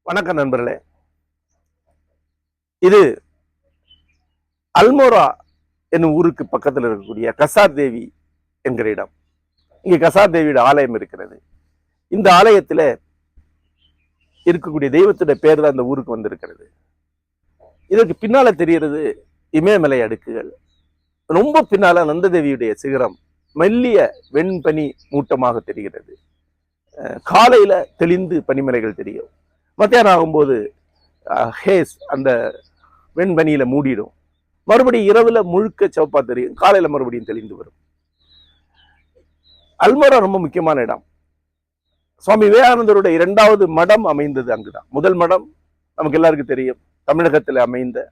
வணக்கம் நண்பர்களே. இது அல்மோரா என்னும் ஊருக்கு பக்கத்தில் இருக்கக்கூடிய கசார் தேவி என்கிற இடம். இங்கே கசார் தேவியோட ஆலயம் இருக்கிறது. இந்த ஆலயத்தில் இருக்கக்கூடிய தெய்வத்துடைய பேர் தான் இந்த ஊருக்கு வந்திருக்கிறது. இதற்கு பின்னால தெரிகிறது இமயமலை அடுக்குகள். ரொம்ப பின்னால நந்ததேவியுடைய சிகரம் மெல்லிய வெண்பனி மூட்டமாக தெரிகிறது. காலையில தெளிந்து பனிமலைகள் தெரியும். மத்தியானம் ஆகும்போது ஹேஸ் அந்த வெண்பனியில மூடிடும். மறுபடியும் இரவுல முழுக்க சிவப்பா தெரியும். காலையில மறுபடியும் தெளிந்து வரும். அல்மோரா ரொம்ப முக்கியமான இடம். சுவாமி விவேகானந்தருடைய 2வது மடம் அமைந்தது அங்குதான். முதல் மடம் நமக்கு எல்லாருக்கும் தெரியும், தமிழகத்தில் அமைந்த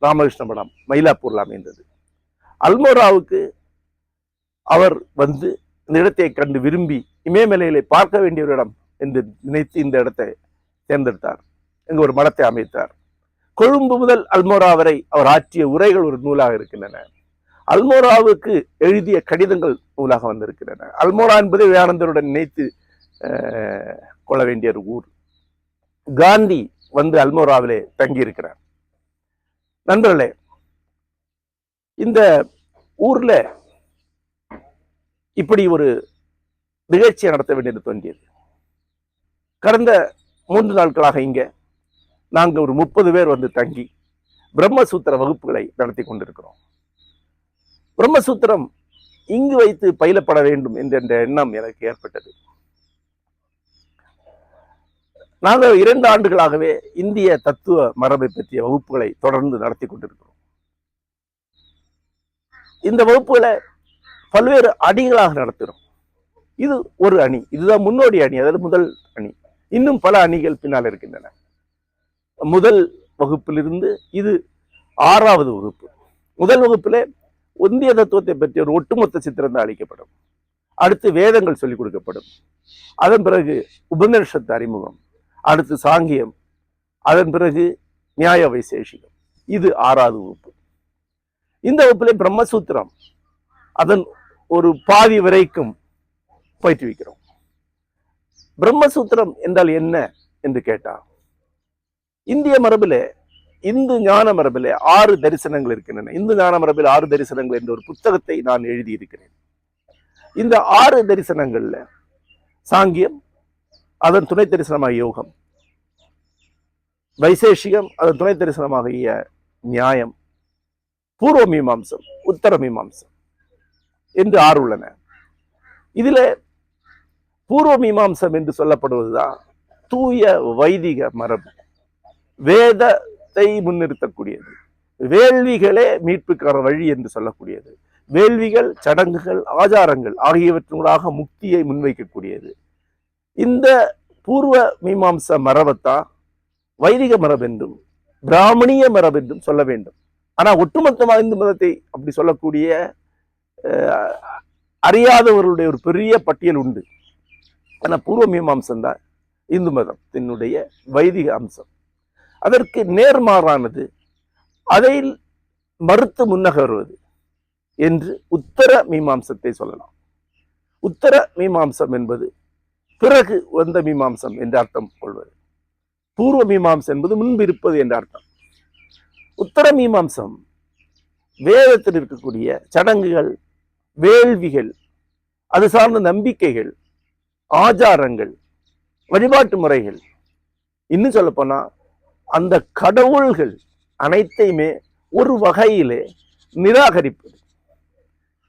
ராமகிருஷ்ண மடம் மயிலாப்பூர்ல அமைந்தது. அல்மோராவுக்கு அவர் வந்து இந்த இடத்தை கண்டு விரும்பி இமயமலைகளை பார்க்க வேண்டிய ஒரு இடம் என்று நினைத்து இந்த இடத்தை தேர்ந்தெடுத்தார். இங்கு ஒரு மடத்தை அமைத்தார். கொழும்பு முதல் அல்மோரா வரை அவர் ஆற்றிய உரைகள் ஒரு நூலாக இருக்கின்றன. அல்மோராவுக்கு எழுதிய கடிதங்கள் நூலாக வந்திருக்கின்றன. அல்மோரா என்பதை விவேகானந்தருடன் நினைத்து கொள்ள வேண்டிய ஒரு ஊர். காந்தி வந்து அல்மோராவிலே தங்கி இருக்கிறார். நண்பர்களே, இந்த ஊர்ல இப்படி ஒரு நிகழ்ச்சியை நடத்த வேண்டியது தோன்றியது. கடந்த 3 நாட்களாக இங்க நாங்கள் ஒரு 30 பேர் வந்து தங்கி பிரம்மசூத்திர வகுப்புகளை நடத்தி கொண்டிருக்கிறோம். பிரம்மசூத்திரம் இங்கு வைத்து பயிலப்பட வேண்டும் என்ற எண்ணம் எனக்கு ஏற்பட்டது. நாங்கள் 2 ஆண்டுகளாகவே இந்திய தத்துவ மரபை பற்றிய வகுப்புகளை தொடர்ந்து நடத்தி கொண்டிருக்கிறோம். இந்த வகுப்புகளை பல்வேறு அணிகளாக நடத்துகிறோம். இது ஒரு அணி, இதுதான் முன்னோடி அணி, அதாவது முதல் அணி. இன்னும் பல அணிகள் பின்னால் இருக்கின்றன. முதல் வகுப்பிலிருந்து இது 6வது வகுப்பு. முதல் வகுப்பிலே இந்திய தத்துவத்தை பற்றி ஒரு ஒட்டுமொத்த சித்திரம் தான் அளிக்கப்படும். அடுத்து வேதங்கள் சொல்லிக் கொடுக்கப்படும். அதன் பிறகு உபநிஷத்து அறிமுகம், அடுத்து சாங்கியம், அதன் பிறகு நியாய வைசேஷிகம். இது 6வது வகுப்பு. இந்த வகுப்பிலே பிரம்மசூத்திரம் அதன் ஒரு பாதி வரைக்கும் பயிற்றுவிக்கிறோம். பிரம்மசூத்திரம் என்றால் என்ன என்று கேட்டால், இந்திய மரபிலே, இந்து ஞான மரபிலே 6 தரிசனங்கள் இருக்கின்றன. இந்து ஞான மரபில் 6 தரிசனங்கள் என்ற ஒரு புத்தகத்தை நான் எழுதியிருக்கிறேன். இந்த 6 தரிசனங்கள்ல சாங்கியம், அதன் துணை தரிசனமாக யோகம், வைசேஷிகம், அதன் துணை தரிசனமாகிய நியாயம், பூர்வ மீமாம்சம், உத்தர மீமாம்சம் என்று 6 உள்ளன. இதுல பூர்வ மீமாம்சம் என்று சொல்லப்படுவதுதான் தூய வைதிக மரபு, வேதத்தை முன்னிறுத்தக்கூடியது, வேள்விகளே மீட்புக்கான வழி என்று சொல்லக்கூடியது, வேள்விகள், சடங்குகள், ஆச்சாரங்கள் ஆகியவற்றூடாக முக்தியை முன்வைக்கக்கூடியது. இந்த பூர்வ மீமாம்ச மரபத்தான் வைதிக மரபு என்றும் பிராமணிய மரபு என்றும் சொல்ல வேண்டும். ஆனா ஒட்டுமொத்தமாக இந்து மதத்தை அப்படி சொல்லக்கூடிய அறியாதவர்களுடைய ஒரு பெரிய பட்டியல் உண்டு. ஆனா பூர்வ மீமாம்சம் தான் இந்து மதத்தினுடைய வைதிக அம்சம். அதற்கு நேர்மாறானது, அதை மறுத்து முன்னகருவது என்று உத்தர மீமாம்சத்தை சொல்லலாம். உத்தர மீமாம்சம் என்பது பிறகு வந்த மீமாம்சம் என்ற அர்த்தம் கொள்வது. பூர்வ மீமாம்சம் என்பது முன்பு இருப்பது என்ற அர்த்தம். உத்தர மீமாம்சம் வேதத்தில் இருக்கக்கூடிய சடங்குகள், வேள்விகள், அது சார்ந்த நம்பிக்கைகள், ஆச்சாரங்கள், வழிபாட்டு முறைகள், இன்னும் சொல்ல போனா அந்த கடவுள்கள் அனைத்தையுமே ஒரு வகையிலே நிராகரிப்பது.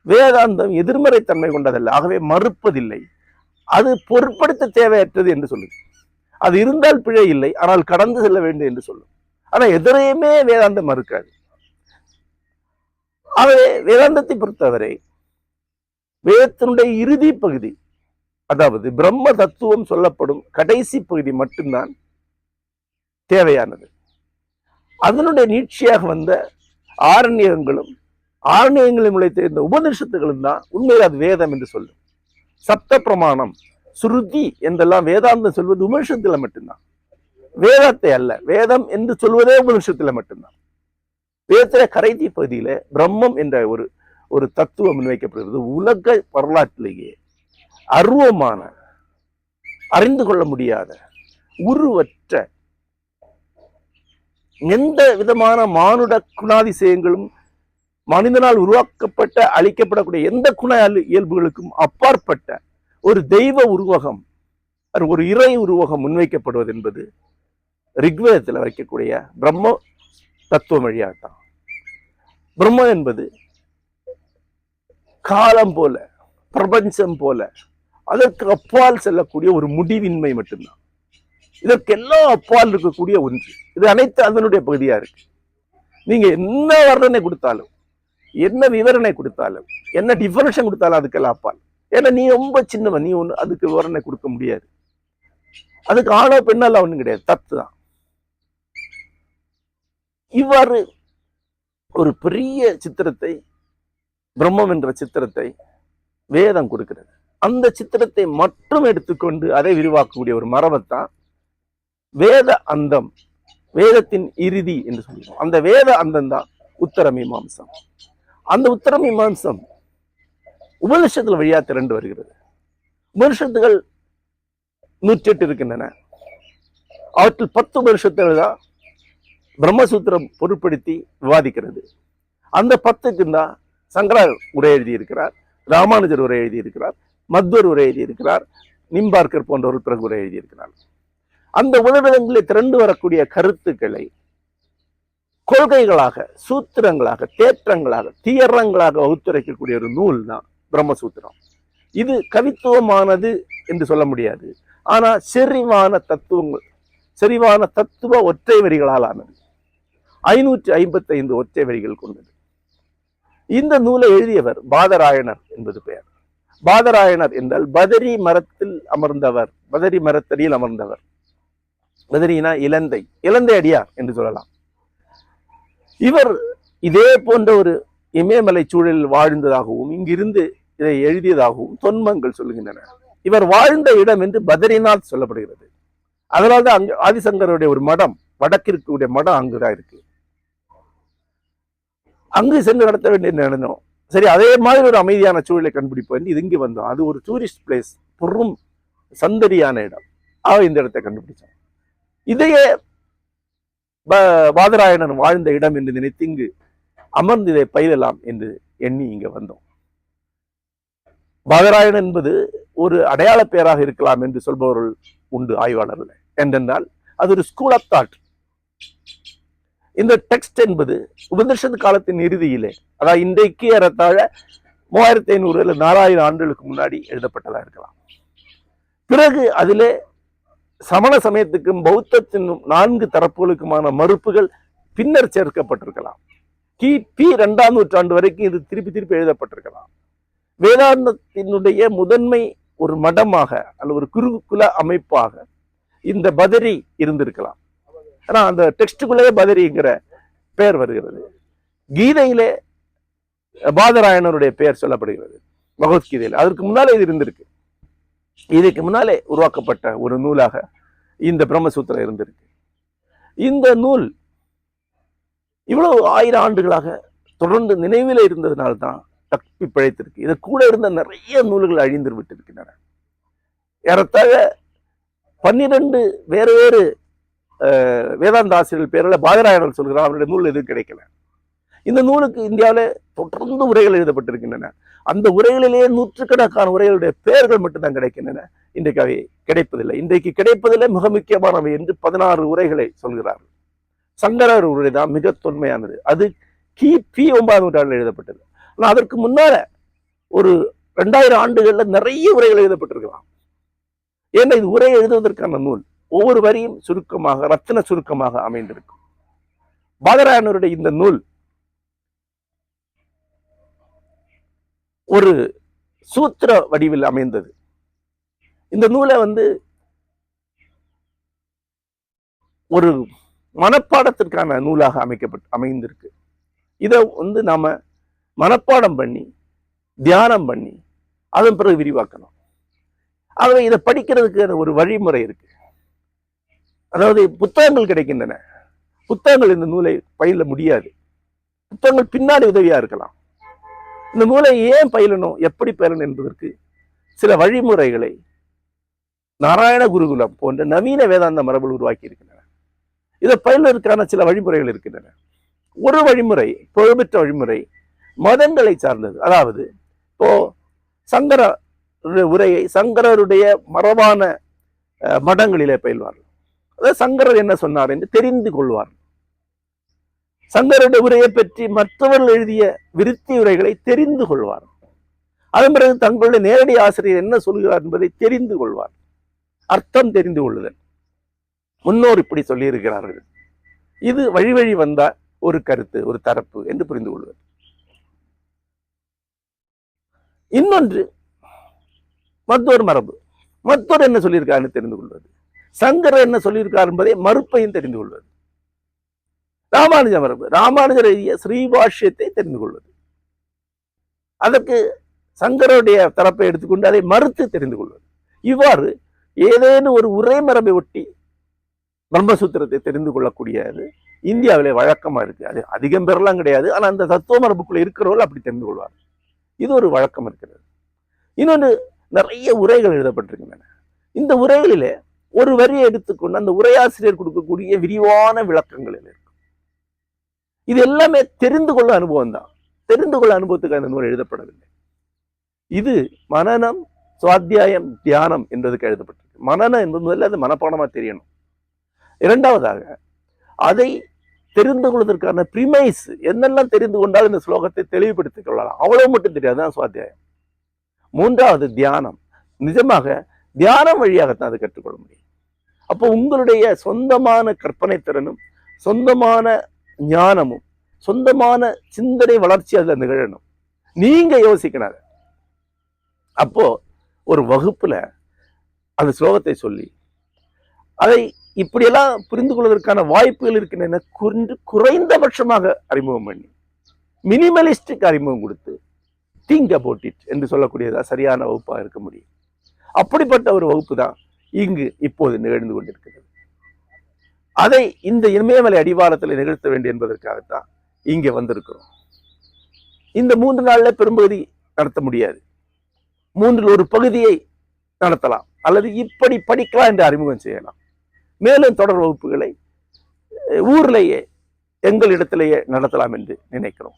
வேதாந்தம் எதிர்மறை தன்மை கொண்டதல்ல, ஆகவே மறுப்பதில்லை. அது பொருட்படுத்த தேவையற்றது என்று சொல்லுது. அது இருந்தால் பிழை இல்லை, ஆனால் கடந்து செல்ல வேண்டும் என்று சொல்லும். ஆனா எதிரையுமே வேதாந்தம் மறுக்காது. ஆகவே வேதாந்தத்தை பொறுத்தவரை வேதத்தினுடைய இறுதி பகுதி, அதாவது பிரம்ம தத்துவம் சொல்லப்படும் கடைசி பகுதி மட்டும்தான் தேவையானது. அதனுடைய நீட்சியாக வந்த ஆரண்யங்களும் ஆரண்யங்களில் முளைத்த இந்த உபநிஷத்துகளும் தான் உண்மையில் அது வேதம் என்று சொல்லும். சப்த பிரமாணம், சுருதி என்றெல்லாம் வேதாந்தம் சொல்வது உபநிஷத்துல மட்டும்தான், வேதத்தை அல்ல. வேதம் என்று சொல்வதே உபநிஷத்துல மட்டும்தான். வேதத்தில கடைசி பகுதியில பிரம்மம் என்ற ஒரு ஒரு தத்துவம் முன்வைக்கப்படுகிறது. உலக வரலாற்றிலேயே அருவமான, அறிந்து கொள்ள முடியாத, உருவற்ற, எந்த விதமான மானுட குணாதிசயங்களும் மனிதனால் உருவாக்கப்பட்ட, அளிக்கப்படக்கூடிய எந்த குண இயல்புகளுக்கும் அப்பாற்பட்ட ஒரு தெய்வ உருவகம், ஒரு இறை உருவகம் முன்வைக்கப்படுவது என்பது ரிக்வேதத்தில் வைக்கக்கூடிய பிரம்ம தத்துவம் வழியாகத்தான். பிரம்மம் என்பது காலம் போல, பிரபஞ்சம் போல, அதற்கு அப்பால் செல்லக்கூடிய ஒரு முடிவின்மை மட்டும்தான். இதற்கெல்லாம் அப்பால் இருக்கக்கூடிய ஒன்று. இது அனைத்து அதனுடைய பகுதியா இருக்கு. நீங்க என்ன வர்ணனை கொடுத்தாலும், என்ன விவரணை கொடுத்தாலும், என்ன டிஃபரன்ஷன் கொடுத்தாலும் அதுக்கெல்லாம் அப்பால். ஏன்னா நீ ரொம்ப சின்னவன், நீ ஒன்று அதுக்கு விவரணை கொடுக்க முடியாது. அதுக்கு ஆணோ பெண்ணெல்லாம் ஒண்ணும் கிடையாது, தத்து தான். இவ்வாறு ஒரு பெரிய சித்திரத்தை, பிரம்மம் என்ற சித்திரத்தை வேதம் கொடுக்கிறது. அந்த சித்திரத்தை மட்டும் எடுத்துக்கொண்டு அதை விரிவாக்கக்கூடிய ஒரு மரபைத்தான் வேத அந்தம், வேதத்தின் இறுதி என்று சொல்லுவோம். அந்த வேத அந்தம் தான் உத்தர மீமாம்சம். அந்த உத்தர மீமாம்சம் உபனிஷத்துல வழியா திரண்டு வருகிறது. உபனிஷத்துகள் 108 இருக்கின்றன. அவற்றில் 10 உபனிஷத்துகள் தான் பிரம்மசூத்திரம் பொருட்படுத்தி விவாதிக்கிறது. அந்த 10க்கு தான் சங்கரர் உரை எழுதியிருக்கிறார், ராமானுஜர் உரை எழுதியிருக்கிறார், மத்வர் உரை எழுதியிருக்கிறார், நிம்பார்க்கர் போன்றவர்கள் பிறகு உரை எழுதியிருக்கிறார். அந்த உலகங்களில் திரண்டு வரக்கூடிய கருத்துக்களை கொள்கைகளாக, சூத்திரங்களாக, தேற்றங்களாக, தியரங்களாக வகுத்துரைக்கக்கூடிய ஒரு நூல் தான் பிரம்மசூத்திரம். இது கவித்துவமானது என்று சொல்ல முடியாது. ஆனா செறிவான தத்துவங்கள், செறிவான தத்துவ ஒற்றை வரிகளால் ஆனது. 555 ஒற்றை வரிகள் கொண்டது. இந்த நூலை எழுதியவர் பாதராயணர் என்பது பெயர். பாதராயணர் என்றால் பதரி மரத்தில் அமர்ந்தவர், பதரி மரத்தடியில் அமர்ந்தவர். பதரினா இலந்தை, இலந்தை அடியார் என்று சொல்லலாம். இவர் இதே போன்ற ஒரு இமயமலை சூழலில் வாழ்ந்ததாகவும் இங்கிருந்து இதை எழுதியதாகவும் தொன்மங்கள் சொல்லுகின்றன. இவர் வாழ்ந்த இடம் என்று பதரிநாத் சொல்லப்படுகிறது. அதனால்தான் அங்கு ஆதிசங்கருடைய ஒரு மடம், வடக்கு இருக்கக்கூடிய மடம் அங்குதான் இருக்கு. அங்கு சென்று நடத்த வேண்டிய நடந்தோம். சரி, அதே மாதிரி ஒரு அமைதியான சூழலை கண்டுபிடிப்போம். இது இங்கே வந்தோம். அது ஒரு டூரிஸ்ட் பிளேஸ், பொறும் சந்தடியான இடம். இந்த இடத்தை கண்டுபிடிச்சோம். இதையே பாதராயணன் வாழ்ந்த இடம் என்று நினைத்து இங்கு அமர்ந்து இதை பயிலலாம் என்று எண்ணி இங்க வந்தோம். பாதராயணன் என்பது ஒரு அடையாள பெயராக இருக்கலாம் என்று சொல்பவர்கள் உண்டு ஆய்வாளர்கள். என்றென்றால் அது ஒரு ஸ்கூல் ஆஃப் தாட். இந்த டெக்ஸ்ட் என்பது உபனிஷத் காலத்தின் இறுதியிலே, அதாவது இன்றைக்கு ஏறத்தாழ 3500 அல்லது 4000 ஆண்டுகளுக்கு முன்னாடி எழுதப்பட்டதா இருக்கலாம். பிறகு அதிலே சமண சமயத்துக்கும் பௌத்தத்தின் 4 தரப்புகளுக்குமான மறுப்புகள் பின்னர் சேர்க்கப்பட்டிருக்கலாம். கிபி 2ஆம் நூற்றாண்டு வரைக்கும் இது திருப்பி திருப்பி எழுதப்பட்டிருக்கலாம். வேதாந்தத்தினுடைய முதன்மை ஒரு மடமாக அல்லது ஒரு குருகுல அமைப்பாக இந்த பதரி இருந்திருக்கலாம். ஆனா அந்த டெக்ஸ்டுக்குள்ளே பதரிங்கிற பெயர் வருகிறது. கீதையிலே பாதராயணருடைய பெயர் சொல்லப்படுகிறது, பகவத்கீதையில். அதற்கு முன்னாலே இது இருந்திருக்கு. இதுக்கு முன்னாலே உருவாக்கப்பட்ட ஒரு நூலாக இந்த பிரம்மசூத்திரம் இருந்திருக்கு. இந்த நூல் இவ்வளவு 1000 ஆண்டுகளாக தொடர்ந்து நினைவில் இருந்ததுனால்தான் தப்பி பிழைத்திருக்கு. இது கூட இருந்த நிறைய நூல்கள் அழிந்து விட்டிருக்கின்றன. ஏறத்தாழ 12 வேறு வேறு வேதாந்த ஆசிரியர்கள் பேரில் பாதராயணர் சொல்கிறார், அவருடைய நூல் எதுவும் கிடைக்கல. இந்த நூலுக்கு இந்தியாவில் தொடர்ந்து உரைகள் எழுதப்பட்டிருக்கின்றன. அந்த உரைகளிலேயே நூற்றுக்கணக்கான உரைகளுடைய பெயர்கள் மட்டும்தான் கிடைக்கின்றன. இன்றைக்கு அவை கிடைப்பதில்லை. இன்றைக்கு கிடைப்பதில்லை மிக முக்கியமானவை என்று 16 உரைகளை சொல்கிறார்கள். சங்கரர் உரை தான் மிக தொன்மையானது. அது கிபி 9ஆம் நூற்றாண்டில் எழுதப்பட்டது. ஆனால் அதற்கு முன்னால ஒரு 2000 ஆண்டுகள்ல நிறைய உரைகள் எழுதப்பட்டிருக்கலாம். ஏன்னா இது உரை எழுதுவதற்கான நூல். ஒவ்வொரு வரியும் சுருக்கமாக, ரத்தின சுருக்கமாக அமைந்திருக்கும். பாதராயணருடைய இந்த நூல் ஒரு சூத்திர வடிவில் அமைந்தது. இந்த நூலை ஒரு மனப்பாடத்திற்கான நூலாக அமைந்திருக்கு. இதை நாம மனப்பாடம் பண்ணி தியானம் பண்ணி அதன் பிறகு விரிவாக்கணும். ஆகவே இதை படிக்கிறதுக்கு ஒரு வழிமுறை இருக்கு. அதாவது புத்தகங்கள் கிடைக்கின்றன. புத்தகங்கள் இந்த நூலை பயில முடியாது. புத்தகங்கள் பின்னாடி உதவியா இருக்கலாம். இந்த நூலை ஏன் பயிலணும், எப்படி பயிலணும் என்பதற்கு சில வழிமுறைகளை நாராயண குருகுலம் போன்ற நவீன வேதாந்த மரபுகள் உருவாக்கி இருக்கின்றன. இதை பயிலுவதற்கான சில வழிமுறைகள் இருக்கின்றன. ஒரு வழிமுறை, புகழ்பெற்ற வழிமுறை, மதங்களை சார்ந்தது. அதாவது இப்போ சங்கர உரையை சங்கரருடைய மரபான மடங்களிலே பயில்வார்கள். அதாவது சங்கரர் என்ன சொன்னார் என்று தெரிந்து கொள்வார். சங்கருடைய உரையை பற்றி மற்றவர்கள் எழுதிய விருத்தி உரைகளை தெரிந்து கொள்வார். அதன் பிறகு தங்களுடைய நேரடி ஆசிரியர் என்ன சொல்கிறார் என்பதை தெரிந்து கொள்வார். அர்த்தம் தெரிந்து கொள்ளுதல். முன்னோர் இப்படி சொல்லி இருக்கிறார்கள், இது வழி வழி வந்த ஒரு கருத்து, ஒரு தரப்பு என்று புரிந்து கொள்வது. இன்னொன்று மற்றொரு மரபு, மற்றொரு என்ன சொல்லியிருக்காருன்னு தெரிந்து கொள்வது. சங்கரர் என்ன சொல்லியிருக்கார் என்பதை மறுப்பையும் தெரிந்து கொள்வது. ராமானுஜ மரபு, ராமானுஜர் எழுதிய ஸ்ரீபாஷ்யத்தை தெரிந்து கொள்வது. அதற்கு சங்கருடைய தரப்பை எடுத்துக்கொண்டு அதை மறுத்து தெரிந்து கொள்வது. இவ்வாறு ஏதேனும் ஒரு உரை மரபை ஒட்டி பிரம்மசூத்திரத்தை தெரிந்து கொள்ளக்கூடியது இந்தியாவிலே வழக்கமா இருக்கு. அது அதிகம் பெறலாம் கிடையாது, ஆனால் அந்த தத்துவ மரபுக்குள்ள இருக்கிறவர்கள் அப்படி தெரிந்து கொள்வார். இது ஒரு வழக்கம் இருக்கிறது. இன்னொன்று, நிறைய உரைகள் எழுதப்பட்டிருக்கின்றன. இந்த உரைகளிலே ஒரு வரியை எடுத்துக்கொண்டு அந்த உரையாசிரியர் கொடுக்கக்கூடிய விரிவான விளக்கங்கள் இருக்கும். இது எல்லாமே தெரிந்து கொள்ள அனுபவம் தான். தெரிந்து கொள்ள அனுபவத்துக்கு அந்த நூல் எழுதப்படவில்லை. இது மனனம், சுவாத்தியாயம், தியானம் என்பதுக்கு எழுதப்பட்டிருக்கு. மனனம் என்பது முதல்ல அது மனப்பாடமா தெரியணும். இரண்டாவதாக அதை தெரிந்து கொள்வதற்கான பிரிமைஸ் என்னெல்லாம் தெரிந்து கொண்டால் இந்த ஸ்லோகத்தை தெளிவுபடுத்திக் கொள்ளலாம், அவ்வளவு மட்டும் தெரியாது தான் சுவாத்தியாயம். மூன்றாவது தியானம். நிஜமாக தியானம் வழியாகத்தான் அதை கற்றுக்கொள்ள முடியும். அப்போ உங்களுடைய சொந்தமான கற்பனை திறனும் சொந்தமான ஞானமும் சொந்தமான சிந்தனை வளர்ச்சி அதில் நிகழணும். நீங்க யோசிக்கணும். அப்போ ஒரு வகுப்புல அந்த ஸ்லோகத்தை சொல்லி அதை இப்படியெல்லாம் புரிந்து கொள்வதற்கான வாய்ப்புகள் இருக்கின்றன. குறைந்தபட்சமாக அறிமுகம் பண்ணி மினிமலிஸ்டிக் அறிமுகம் கொடுத்து திங்க் அபவுட் இட் என்று சொல்லக்கூடியதா சரியான வகுப்பாக இருக்க முடியும். அப்படிப்பட்ட ஒரு வகுப்பு தான் இங்கு இப்போது நிகழ்ந்து கொண்டிருக்கிறது. அதை இந்த இமயமலை அடிவாரத்தில் நிகழ்த்த வேண்டும் என்பதற்காகத்தான் இங்கே வந்திருக்கிறோம். இந்த 3 நாள்ல பெரும்பகுதி நடத்த முடியாது. 3இல் ஒரு பகுதியை நடத்தலாம், அல்லது இப்படி படிக்கலாம் என்று அறிமுகம் செய்யலாம். மேலும் தொடர் வகுப்புகளை ஊர்லேயே எங்களிடத்திலேயே நடத்தலாம் என்று நினைக்கிறோம்.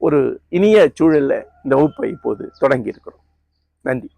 ஒரு இனிய சூழல்ல இந்த வகுப்பை இப்போது தொடங்கி இருக்கிறோம். நன்றி.